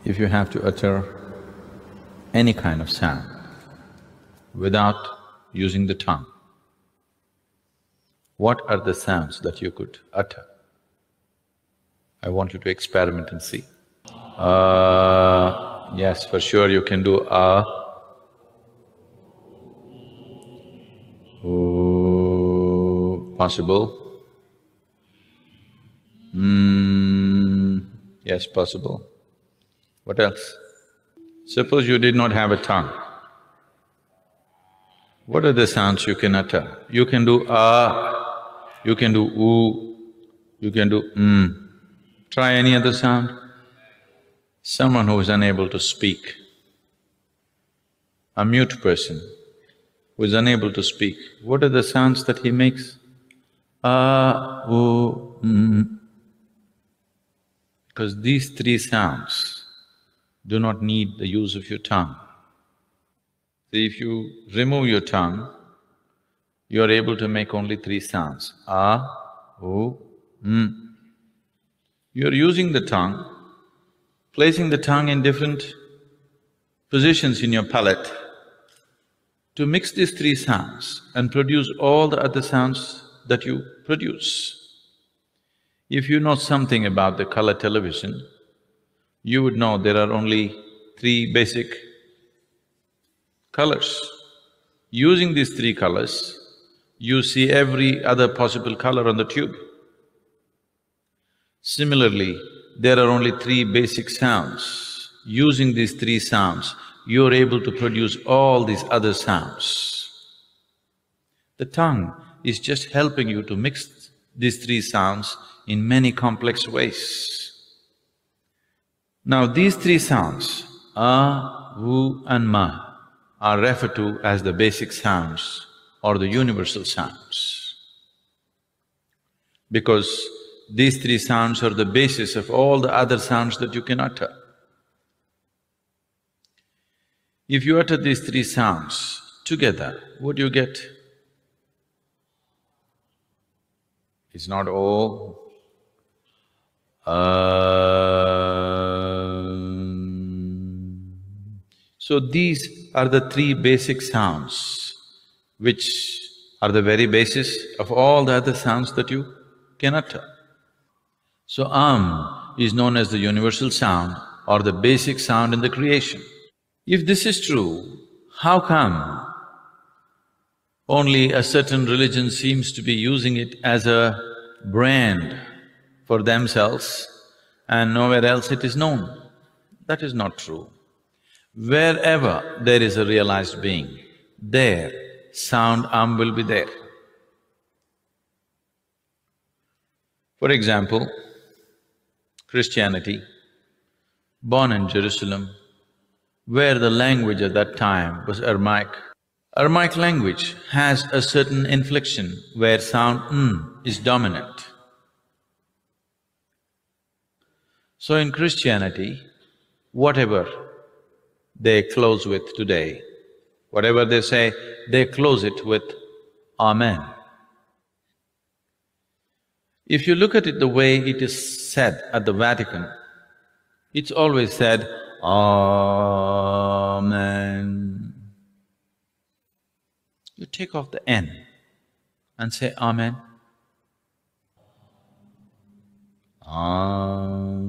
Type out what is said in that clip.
If you have to utter any kind of sound without using the tongue, what are the sounds that you could utter? I want you to experiment and see. Yes, for sure you can do possible. Yes, possible. What else? Suppose you did not have a tongue. What are the sounds you can utter? You can do you can do you can do Try any other sound. Someone who is unable to speak, a mute person who is unable to speak, what are the sounds that he makes? Because these three sounds do not need the use of your tongue. See, if you remove your tongue, you are able to make only three sounds, You are using the tongue, placing the tongue in different positions in your palate to mix these three sounds and produce all the other sounds that you produce. If you know something about the color television, you would know there are only three basic colors. Using these three colors, you see every other possible color on the tube. Similarly, there are only three basic sounds. Using these three sounds, you're able to produce all these other sounds. The tongue is just helping you to mix these three sounds in many complex ways. Now these three sounds, and ma, are referred to as the basic sounds or the universal sounds, because these three sounds are the basis of all the other sounds that you can utter. If you utter these three sounds together, what do you get? It's not oh, So these are the three basic sounds which are the very basis of all the other sounds that you can utter. So is known as the universal sound or the basic sound in the creation. If this is true, how come only a certain religion seems to be using it as a brand for themselves and nowhere else it is known? That is not true. Wherever there is a realized being, there sound will be there. For example, Christianity, born in Jerusalem, where the language at that time was Aramaic. Aramaic language has a certain inflection where sound is dominant. So in Christianity, whatever they close with today, whatever they say, they close it with Amen. If you look at it the way it is said at the Vatican, it's always said, Amen. You take off the N and say Amen. Amen.